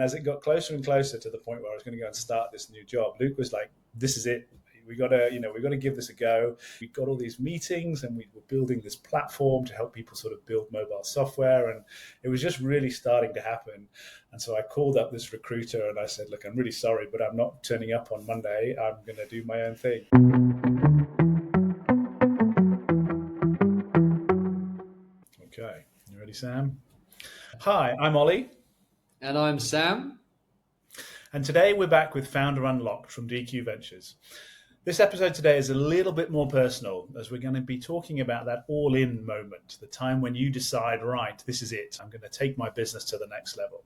And as it got closer and closer to the point where I was going to go and start this new job, Luke was like, this is it. We got to give this a go. We got all these meetings and we were building this platform to help people sort of build mobile software. And it was just really starting to happen. And so I called up this recruiter and I said, look, I'm really sorry, but I'm not turning up on Monday. I'm going to do my own thing. Okay. You ready, Sam? Hi, I'm Ollie. And I'm Sam. And today we're back with Founder Unlocked from DQ Ventures. This episode today is a little bit more personal, as we're going to be talking about that all-in moment, the time when you decide, right, this is it. I'm going to take my business to the next level.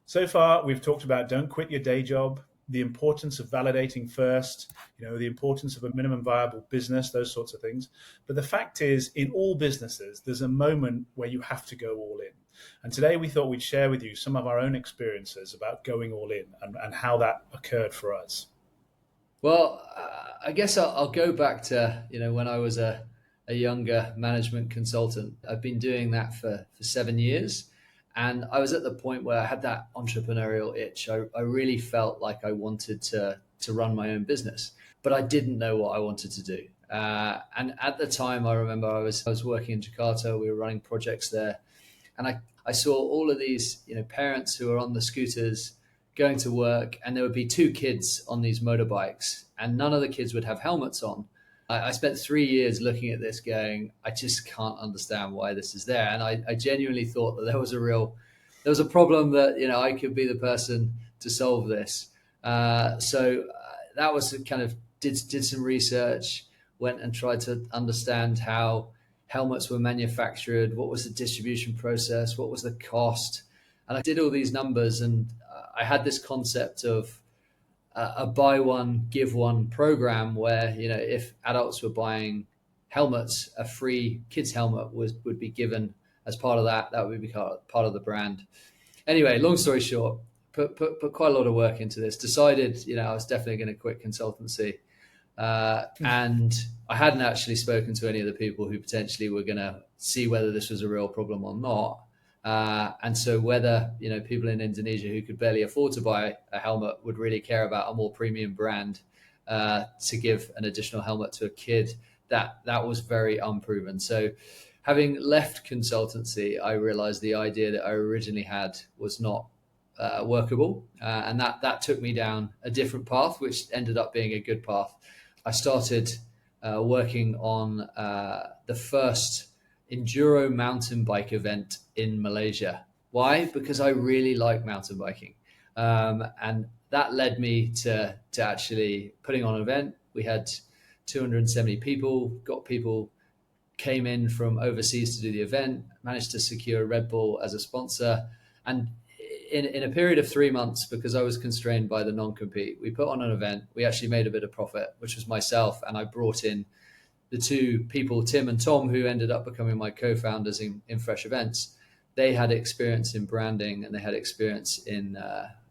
So far, we've talked about don't quit your day job, the importance of validating first, the importance of a minimum viable business, those sorts of things. But the fact is, in all businesses, there's a moment where you have to go all in. And today we thought we'd share with you some of our own experiences about going all in and how that occurred for us. Well, I guess I'll go back to, when I was a younger management consultant. I've been doing that for 7 years. And I was at the point where I had that entrepreneurial itch. I really felt like I wanted to run my own business, but I didn't know what I wanted to do. And at the time, I remember I was working in Jakarta. We were running projects there. And I saw all of these, parents who were on the scooters going to work, and there would be 2 kids on these motorbikes, and none of the kids would have helmets on. I spent 3 years looking at this going, I just can't understand why this is there. And I genuinely thought that there was a problem that, I could be the person to solve this. So that was kind of did some research, went and tried to understand how helmets were manufactured, what was the distribution process, what was the cost. And I did all these numbers, and I had this concept of a buy one, give one program where, if adults were buying helmets, a free kids helmet would be given as part of that. That would be part of the brand. Anyway, long story short, put quite a lot of work into this, decided, I was definitely going to quit consultancy. And I hadn't actually spoken to any of the people who potentially were going to see whether this was a real problem or not. And so whether, people in Indonesia who could barely afford to buy a helmet would really care about a more premium brand to give an additional helmet to a kid, that was very unproven. So having left consultancy, I realized the idea that I originally had was not workable. And that took me down a different path, which ended up being a good path. I started working on the first enduro mountain bike event in Malaysia. Why? Because I really like mountain biking. And that led me to actually putting on an event. We had 270 people, came in from overseas to do the event, managed to secure Red Bull as a sponsor. And in a period of 3 months, because I was constrained by the non-compete, we put on an event. We actually made a bit of profit, which was myself. And I brought in the 2 people, Tim and Tom, who ended up becoming my co-founders in Fresh Events. They had experience in branding and they had experience in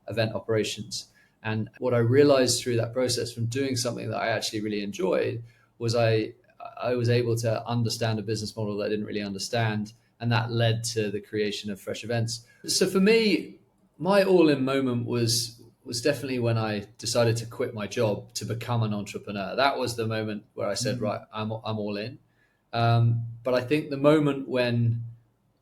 event operations. And what I realized through that process from doing something that I actually really enjoyed was I was able to understand a business model that I didn't really understand. And that led to the creation of Fresh Events. So for me, my all-in moment was definitely when I decided to quit my job to become an entrepreneur. That was the moment where I said, right, I'm all in. But I think the moment when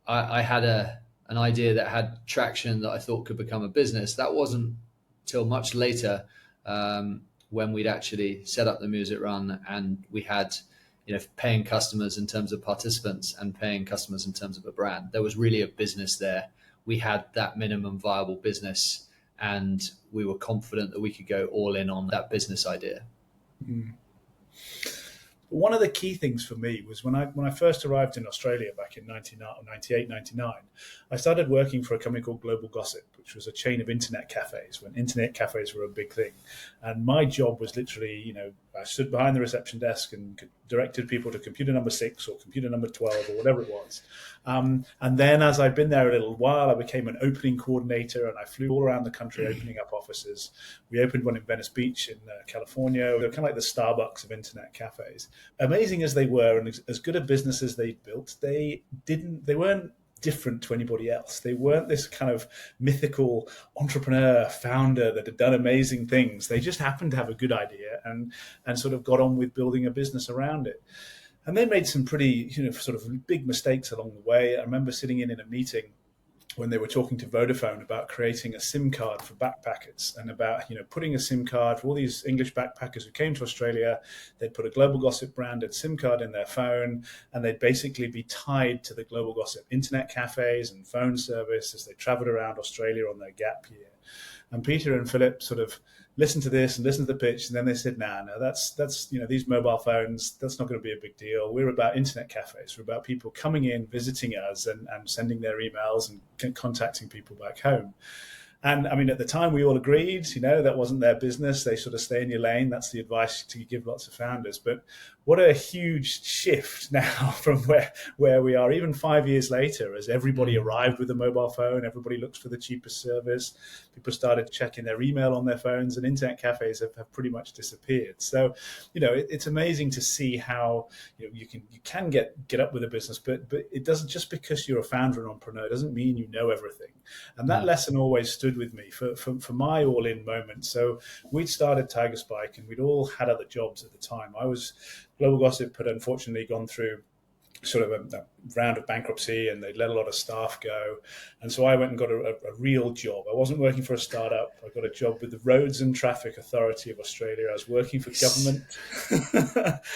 I had an idea that had traction that I thought could become a business, that wasn't till much later when we'd actually set up the Music Run and we had paying customers in terms of participants and paying customers in terms of a brand. There was really a business there. We had that minimum viable business and we were confident that we could go all in on that business idea. Mm. One of the key things for me was when I first arrived in Australia back in 98, 99, I started working for a company called Global Gossip, which was a chain of internet cafes when internet cafes were a big thing. And my job was literally, I stood behind the reception desk and directed people to computer number 6 or computer number 12 or whatever it was. And then as I'd been there a little while, I became an opening coordinator and I flew all around the country opening up offices. We opened one in Venice Beach in California. They were kind of like the Starbucks of internet cafes. Amazing as they were and as good a business as they built, they weren't different to anybody else. They weren't this kind of mythical entrepreneur founder that had done amazing things. They just happened to have a good idea and sort of got on with building a business around it. And they made some pretty, sort of big mistakes along the way. I remember sitting in a meeting when they were talking to Vodafone about creating a SIM card for backpackers and about, putting a SIM card for all these English backpackers who came to Australia. They'd put a Global Gossip branded SIM card in their phone, and they'd basically be tied to the Global Gossip internet cafes and phone service as they traveled around Australia on their gap year. And Peter and Philip sort of listened to this and listened to the pitch, and then they said, no, that's these mobile phones, that's not going to be a big deal. We're about internet cafes. We're about people coming in, visiting us, and sending their emails and contacting people back home. And I mean, at the time, we all agreed, that wasn't their business. They sort of stay in your lane. That's the advice to give lots of founders. But what a huge shift now from where we are, even 5 years later, as everybody arrived with a mobile phone, everybody looks for the cheapest service. People started checking their email on their phones, and internet cafes have pretty much disappeared. So, it's amazing to see how you can get up with a business, but it doesn't, just because you're a founder and entrepreneur doesn't mean you know everything. And that lesson always stood with me for my all-in moment. So we'd started Tiger Spike, and we'd all had other jobs at the time. Global Gossip had unfortunately gone through sort of a round of bankruptcy, and they'd let a lot of staff go. And so I went and got a real job. I wasn't working for a startup. I got a job with the Roads and Traffic Authority of Australia. I was working for government.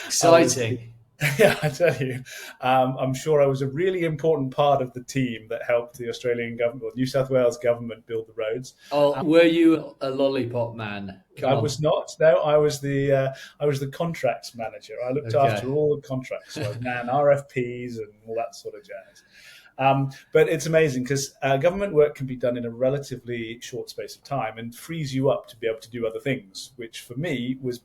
Exciting. Yeah, I tell you, I'm sure I was a really important part of the team that helped the Australian government, or New South Wales government, build the roads. Oh, were you a lollipop man? I was not. No, I was the contracts manager. I looked after all the contracts. So I ran RFPs and all that sort of jazz. But it's amazing because government work can be done in a relatively short space of time and frees you up to be able to do other things, which for me was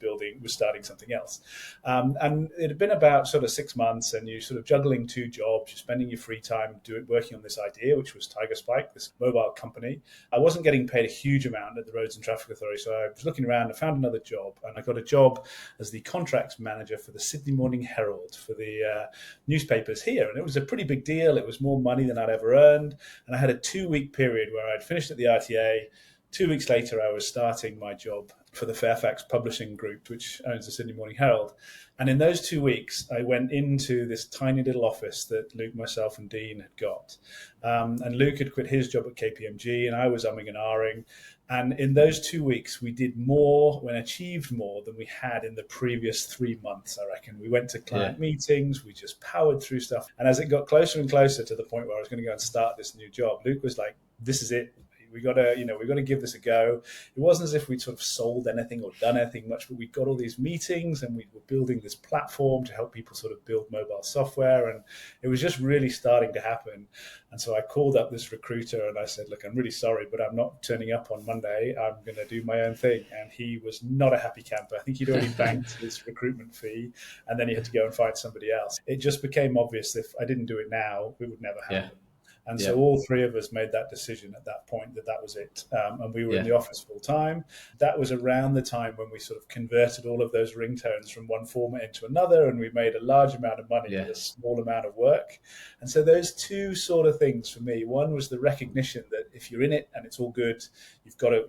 starting something else. And it had been about sort of 6 months, and you're sort of juggling two jobs. You're spending your free time working on this idea, which was Tiger Spike, this mobile company. I wasn't getting paid a huge amount at the Roads and Traffic Authority, so I was looking around and found another job, and I got a job as the contracts manager for the Sydney Morning Herald, for the newspapers here. And it was a pretty big deal. It was more money than I'd ever earned. And I had a 2-week period where I'd finished at the RTA. 2 weeks later, I was starting my job for the Fairfax Publishing Group, which owns the Sydney Morning Herald. And in those 2 weeks, I went into this tiny little office that Luke, myself, and Dean had got. And Luke had quit his job at KPMG, and I was umming and ahhing. And in those 2 weeks, we did more and achieved more than we had in the previous 3 months, I reckon. We went to client meetings, we just powered through stuff. And as it got closer and closer to the point where I was going to go and start this new job, Luke was like, this is it. We got to give this a go. It wasn't as if we'd sort of sold anything or done anything much, but we got all these meetings and we were building this platform to help people sort of build mobile software. And it was just really starting to happen. And so I called up this recruiter and I said, look, I'm really sorry, but I'm not turning up on Monday. I'm going to do my own thing. And he was not a happy camper. I think he'd already banked his recruitment fee, and then he had to go and find somebody else. It just became obvious if I didn't do it now, it would never happen. And so all three of us made that decision at that point that was it. And we were in the office full time. That was around the time when we sort of converted all of those ringtones from one format into another, and we made a large amount of money with a small amount of work. And so those two sort of things for me, one was the recognition that if you're in it and it's all good, you've got to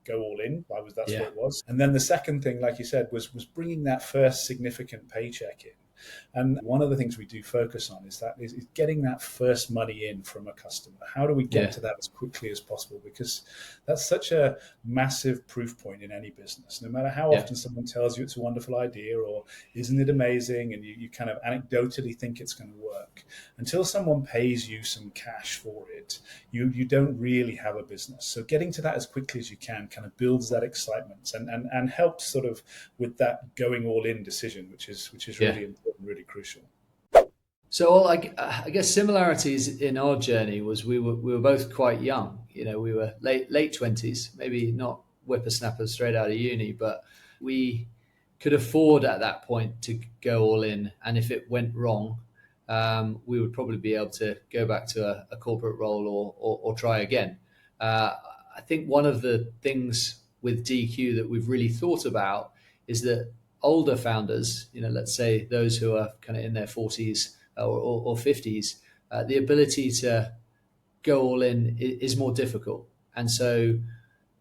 go all in. That's what it was. And then the second thing, like you said, was bringing that first significant paycheck in. And one of the things we do focus on is getting that first money in from a customer. How do we get to that as quickly as possible? Because that's such a massive proof point in any business. No matter how often someone tells you it's a wonderful idea or isn't it amazing, and you kind of anecdotally think it's going to work, until someone pays you some cash for it, you don't really have a business. So getting to that as quickly as you can kind of builds that excitement and helps sort of with that going all in decision, which is really important. Really crucial. So I guess similarities in our journey was we were both quite young. We were late 20s, maybe not whippersnappers straight out of uni, but we could afford at that point to go all in. And if it went wrong, we would probably be able to go back to a corporate role or try again. I think one of the things with DQ that we've really thought about is that older founders, let's say those who are kind of in their 40s or 50s, the ability to go all in is more difficult. And so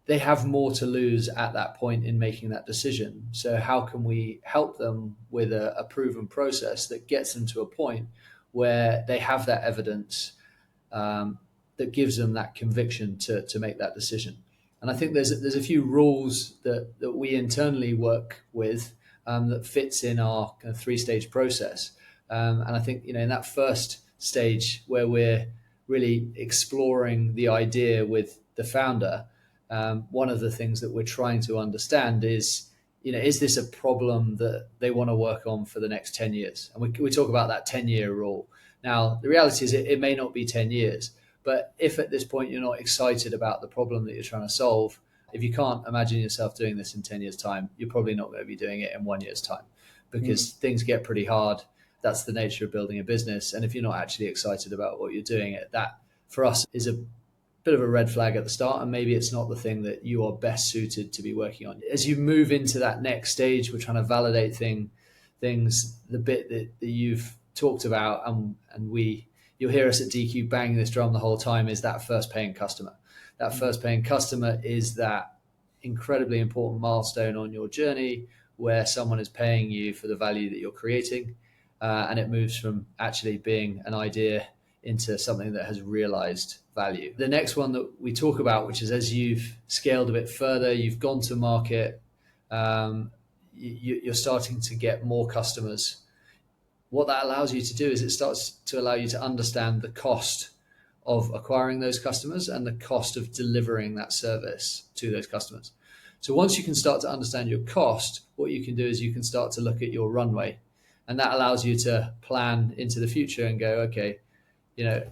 they have more to lose at that point in making that decision. So how can we help them with a proven process that gets them to a point where they have that evidence that gives them that conviction to make that decision? And I think there's a few rules that we internally work with that fits in our kind of 3-stage process. And I think, in that first stage where we're really exploring the idea with the founder, one of the things that we're trying to understand is this a problem that they want to work on for the next 10 years? And we talk about that 10-year rule. Now, the reality is it may not be 10 years, but if at this point you're not excited about the problem that you're trying to solve, if you can't imagine yourself doing this in 10 years' time, you're probably not going to be doing it in 1 year's time, because things get pretty hard. That's the nature of building a business. And if you're not actually excited about what you're doing, that for us is a bit of a red flag at the start, and maybe it's not the thing that you are best suited to be working on. As you move into that next stage, we're trying to validate things, the bit that you've talked about, and you'll hear us at DQ banging this drum the whole time, is that first paying customer. That first paying customer is that incredibly important milestone on your journey where someone is paying you for the value that you're creating, and it moves from actually being an idea into something that has realized value. The next one that we talk about, which is as you've scaled a bit further, you've gone to market, you're starting to get more customers. What that allows you to do is it starts to allow you to understand the cost of acquiring those customers and the cost of delivering that service to those customers. So once you can start to understand your cost, what you can do is you can start to look at your runway, and that allows you to plan into the future and go, okay,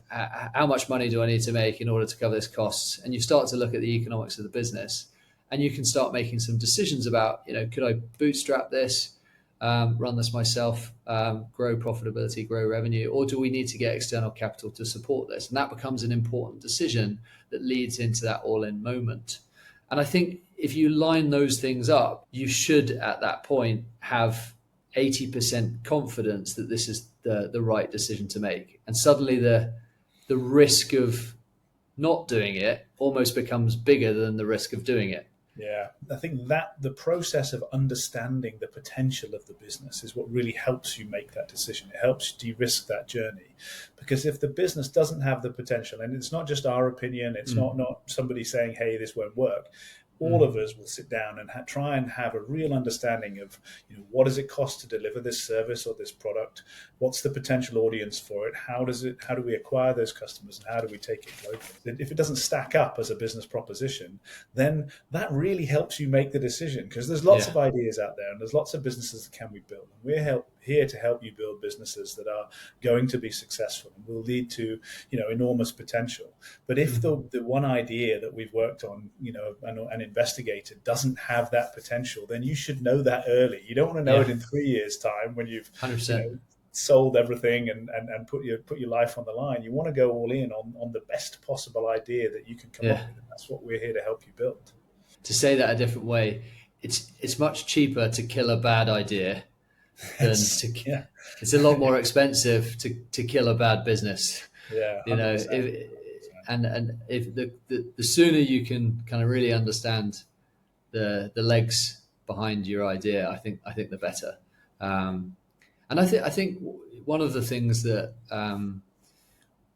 how much money do I need to make in order to cover this costs? And you start to look at the economics of the business, and you can start making some decisions about, could I bootstrap this, run this myself, grow profitability, grow revenue, or do we need to get external capital to support this? And that becomes an important decision that leads into that all-in moment. And I think if you line those things up, you should at that point have 80% confidence that this is the right decision to make. And suddenly the risk of not doing it almost becomes bigger than the risk of doing it. Yeah, I think that the process of understanding the potential of the business is what really helps you make that decision. It helps de-risk that journey, because if the business doesn't have the potential, and it's not just our opinion, it's not somebody saying, hey, this won't work. All of us will sit down and try and have a real understanding of, what does it cost to deliver this service or this product? What's the potential audience for it? How do we acquire those customers, and how do we take it globally? If it doesn't stack up as a business proposition, then that really helps you make the decision, because there's lots of ideas out there and there's lots of businesses that can be built. And we're here to help you build businesses that are going to be successful and will lead to, enormous potential. But if the one idea that we've worked on, and investigated doesn't have that potential, then you should know that early. You don't want to know it in 3 years' time when you've 100%. Sold everything and put your life on the line. You want to go all in on the best possible idea that you can come up with, and that's what we're here to help you build. To say that a different way, it's much cheaper to kill a bad idea than it's a lot more expensive to kill a bad business. Yeah, if the sooner you can kind of really understand the legs behind your idea, I think the better. And I think one of the things that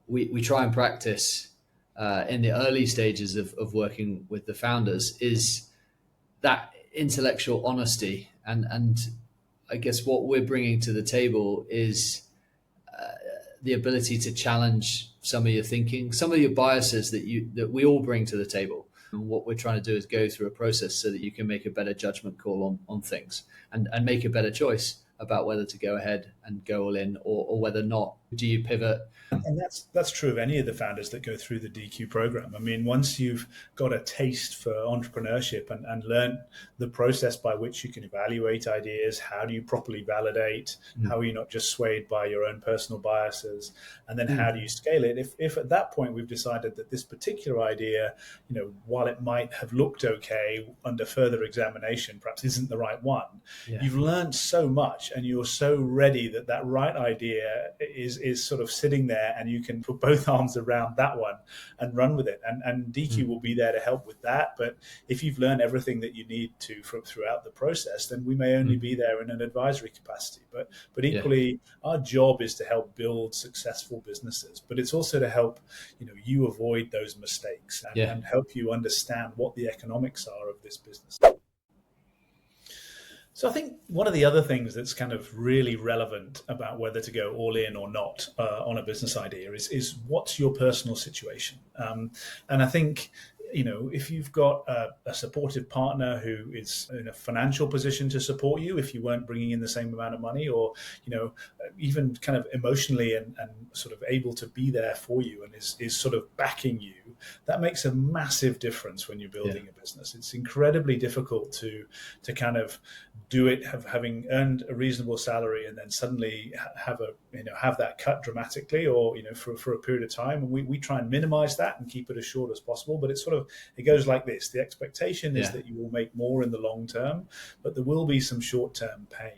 we try and practice in the early stages of working with the founders is that intellectual honesty, and I guess what we're bringing to the table is the ability to challenge some of your thinking, some of your biases that we all bring to the table. And what we're trying to do is go through a process so that you can make a better judgment call on things and make a better choice about whether to go ahead and go all in or whether not. Do you pivot? And that's true of any of the founders that go through the DQ program. I mean, once you've got a taste for entrepreneurship and learn the process by which you can evaluate ideas, how do you properly validate, how are you not just swayed by your own personal biases, and then how do you scale it? If at that point we've decided that this particular idea, while it might have looked okay under further examination, perhaps isn't the right one, you've learned so much and you're so ready that right idea is is sort of sitting there, and you can put both arms around that one and run with it. And DQ will be there to help with that. But if you've learned everything that you need to throughout the process, then we may only be there in an advisory capacity. But equally, our job is to help build successful businesses. But it's also to help you avoid those mistakes and help you understand what the economics are of this business. So I think one of the other things that's kind of really relevant about whether to go all in or not on a business idea is what's your personal situation. And I think, if you've got a supportive partner who is in a financial position to support you, if you weren't bringing in the same amount of money, or, even kind of emotionally and sort of able to be there for you and is sort of backing you, that makes a massive difference when you're building a business. It's incredibly difficult to kind of do it, having earned a reasonable salary, and then suddenly have that cut dramatically, or for a period of time. And we try and minimize that and keep it as short as possible. But it goes like this: the expectation is that you will make more in the long term, but there will be some short term pain.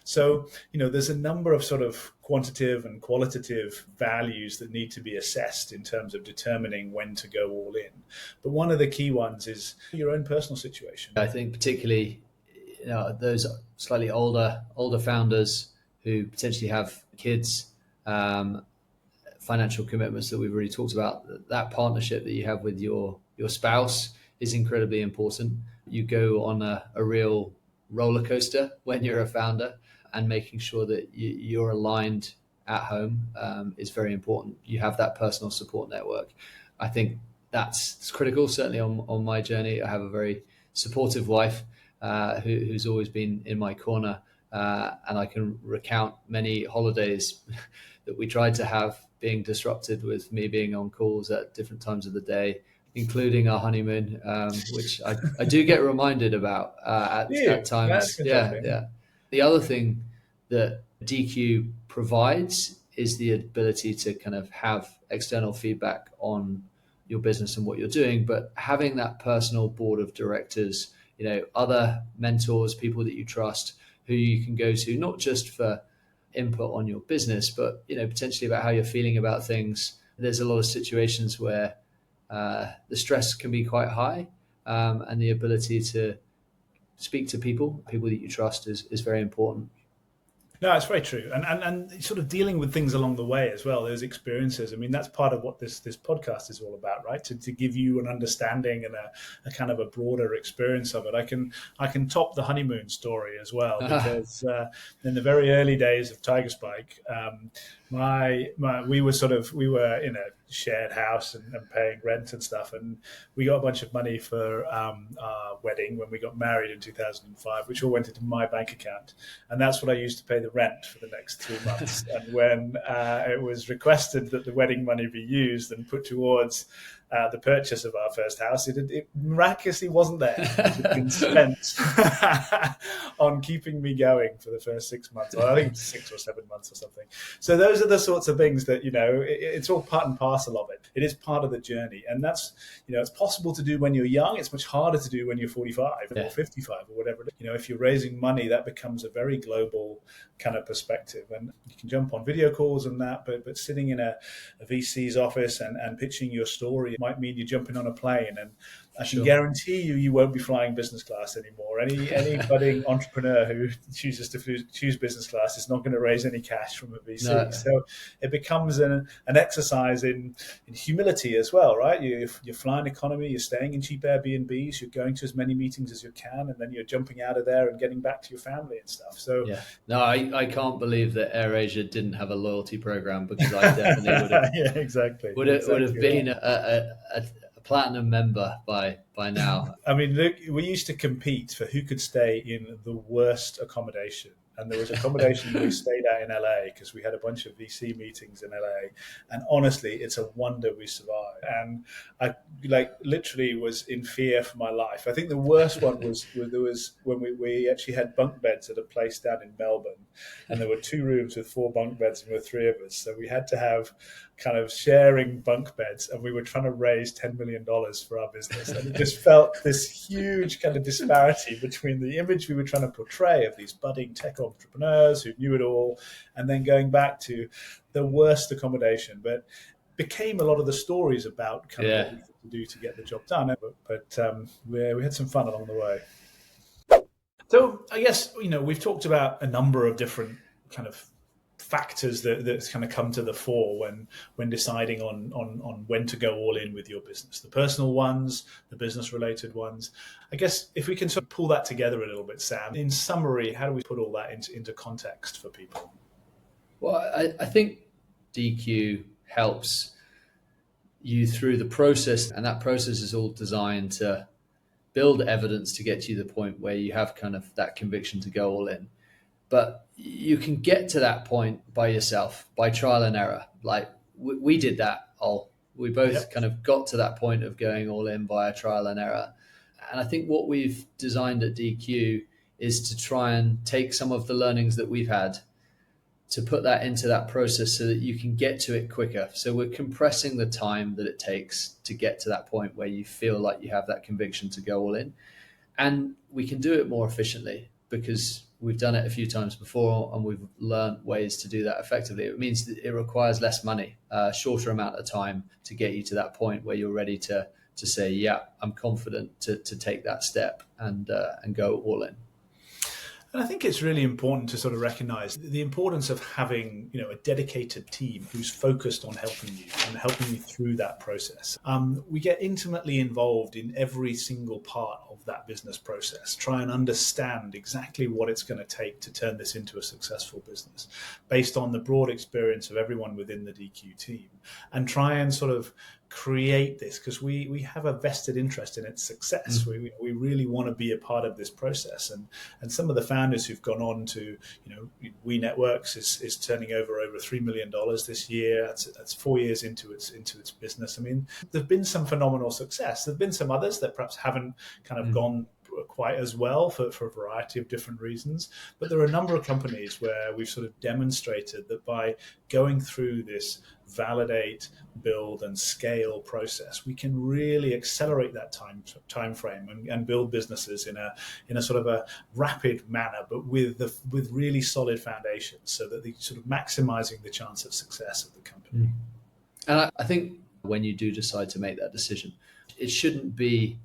So, there's a number of sort of quantitative and qualitative values that need to be assessed in terms of determining when to go all in. But one of the key ones is your own personal situation. I think particularly those slightly older founders who potentially have kids, financial commitments that we've already talked about, that partnership that you have with your spouse is incredibly important. You go on a real roller coaster when you're a founder, and making sure that you're aligned at home is very important. You have that personal support network. I think that's critical. Certainly on my journey, I have a very supportive wife who's always been in my corner, and I can recount many holidays that we tried to have being disrupted with me being on calls at different times of the day, including our honeymoon, which I do get reminded about at times. Yeah. The other thing that DQ provides is the ability to kind of have external feedback on your business and what you're doing, but having that personal board of directors, other mentors, people that you trust, who you can go to, not just for input on your business, but potentially about how you're feeling about things. There's a lot of situations where the stress can be quite high, and the ability to speak to people that you trust is very important. No, it's very true. And sort of dealing with things along the way as well, those experiences. I mean, that's part of what this podcast is all about, right? To give you an understanding and a kind of a broader experience of it. I can top the honeymoon story as well, because in the very early days of Tiger Spike, we were in a shared house and paying rent and stuff, and we got a bunch of money for our wedding when we got married in 2005, which all went into my bank account, and that's what I used to pay the rent for the next 3 months. And when it was requested that the wedding money be used and put towards the purchase of our first house, it miraculously wasn't there. It had been spent on keeping me going for the first 6 months. Well, I think it was 6 or 7 months or something. So those are the sorts of things that, it's all part and parcel of it. It is part of the journey. And that's, it's possible to do when you're young. It's much harder to do when you're 45 or 55 or whatever. If you're raising money, that becomes a very global kind of perspective. And you can jump on video calls and that, but sitting in a VC's office and pitching your story might mean you're jumping on a plane, and I can guarantee you won't be flying business class anymore. Any budding entrepreneur who chooses to choose business class is not going to raise any cash from a VC. No. So it becomes an exercise in humility as well, right? You're flying economy, you're staying in cheap Airbnbs, you're going to as many meetings as you can, and then you're jumping out of there and getting back to your family and stuff. So I can't believe that AirAsia didn't have a loyalty program, because I definitely would have would have been a platinum member by now. I mean, look, we used to compete for who could stay in the worst accommodation. And there was accommodation we stayed at in LA because we had a bunch of VC meetings in LA. And honestly, it's a wonder we survived. And I literally was in fear for my life. I think the worst one was when we actually had bunk beds at a place down in Melbourne. And there were 2 rooms with 4 bunk beds, and there were 3 of us. So we had to have kind of sharing bunk beds, and we were trying to raise $10 million for our business. And it just felt this huge kind of disparity between the image we were trying to portray of these budding tech entrepreneurs who knew it all, and then going back to the worst accommodation. But became a lot of the stories about kind of what we had to do to get the job done. But we had some fun along the way. So I guess, we've talked about a number of different kind of factors that kind of come to the fore when deciding on when to go all in with your business. The personal ones, the business related ones. I guess if we can sort of pull that together a little bit, Sam, in summary, how do we put all that into context for people? Well, I think DQ helps you through the process, and that process is all designed to build evidence to get to the point where you have kind of that conviction to go all in. But you can get to that point by yourself, by trial and error. Like we did that. We both kind of got to that point of going all in via trial and error. And I think what we've designed at DQ is to try and take some of the learnings that we've had to put that into that process so that you can get to it quicker. So we're compressing the time that it takes to get to that point where you feel like you have that conviction to go all in. And we can do it more efficiently because we've done it a few times before and we've learned ways to do that effectively. It means that it requires less money, a shorter amount of time to get you to that point where you're ready to say, yeah, I'm confident to take that step and go all in. And I think it's really important to sort of recognize the importance of having, a dedicated team who's focused on helping you and helping you through that process. We get intimately involved in every single part of that business process, try and understand exactly what it's going to take to turn this into a successful business based on the broad experience of everyone within the DQ team, and try and sort of create this because we have a vested interest in its success. We really want to be a part of this process, and some of the founders who've gone on to, We Networks is turning over $3 million this year. That's 4 years into its business. I mean, there's been some phenomenal success. There've been some others that perhaps haven't kind of gone quite as well for a variety of different reasons. But there are a number of companies where we've sort of demonstrated that by going through this validate, build, and scale process, we can really accelerate that time frame and build businesses in a sort of a rapid manner, but with really solid foundations, so that they're sort of maximizing the chance of success of the company. And I think when you do decide to make that decision, it shouldn't be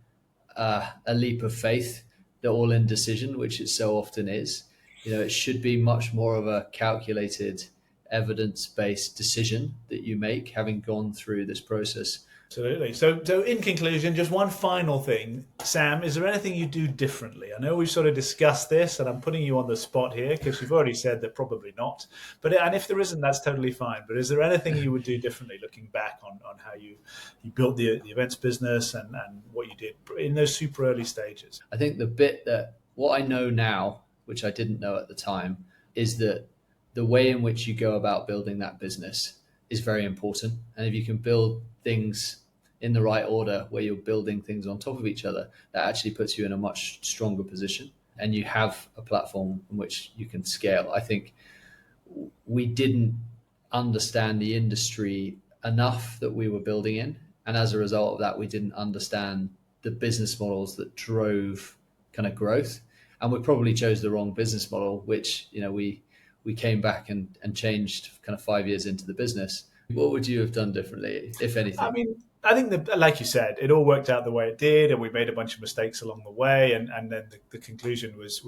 a leap of faith, the all-in decision, which it so often is. It should be much more of a calculated, evidence-based decision that you make, having gone through this process. Absolutely. So in conclusion, just one final thing, Sam, is there anything you do differently? I know we've sort of discussed this and I'm putting you on the spot here because you've already said that probably not. And if there isn't, that's totally fine. But is there anything you would do differently looking back on how you built the events business and what you did in those super early stages? I think the bit that what I know now, which I didn't know at the time, is that the way in which you go about building that business is very important. And if you can build things in the right order where you're building things on top of each other, that actually puts you in a much stronger position and you have a platform in which you can scale. I think we didn't understand the industry enough that we were building in. And as a result of that, we didn't understand the business models that drove kind of growth. And we probably chose the wrong business model, which, we came back and changed kind of 5 years into the business. What would you have done differently, if anything? I mean, I think that, like you said, it all worked out the way it did, and we made a bunch of mistakes along the way, and then the conclusion was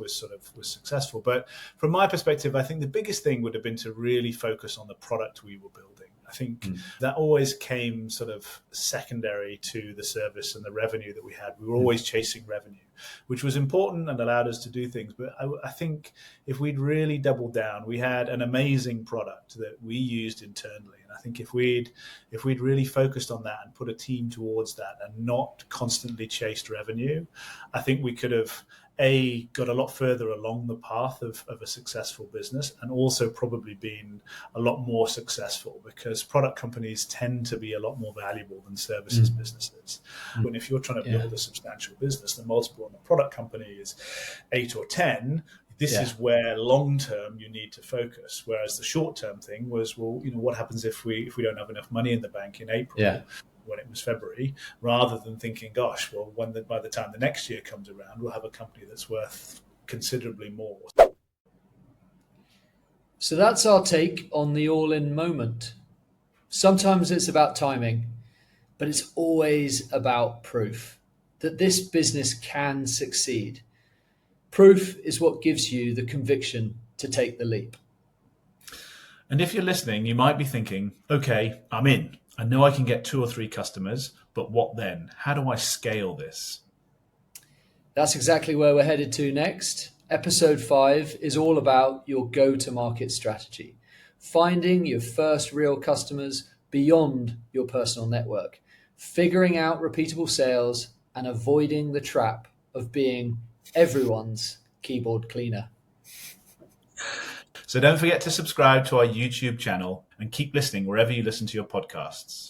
successful. But from my perspective, I think the biggest thing would have been to really focus on the product we were building. I think that always came sort of secondary to the service and the revenue that we had. We were always chasing revenue, which was important and allowed us to do things. But I think if we'd really doubled down, we had an amazing product that we used internally. And I think if we'd really focused on that and put a team towards that and not constantly chased revenue, I think we could have got a lot further along the path of a successful business, and also probably been a lot more successful, because product companies tend to be a lot more valuable than services businesses. And if you're trying to build a substantial business, the multiple on the product company is 8 or 10. This Yeah. is where long term you need to focus. Whereas the short term thing was, well, what happens if we don't have enough money in the bank in April? Yeah. When it was February, rather than thinking, gosh, well, by the time the next year comes around, we'll have a company that's worth considerably more. So that's our take on the all-in moment. Sometimes it's about timing, but it's always about proof that this business can succeed. Proof is what gives you the conviction to take the leap. And if you're listening, you might be thinking, okay, I'm in. I know I can get 2 or 3 customers, but what then? How do I scale this? That's exactly where we're headed to next. Episode 5 is all about your go-to-market strategy, finding your first real customers beyond your personal network, figuring out repeatable sales, and avoiding the trap of being everyone's keyboard cleaner. So don't forget to subscribe to our YouTube channel and keep listening wherever you listen to your podcasts.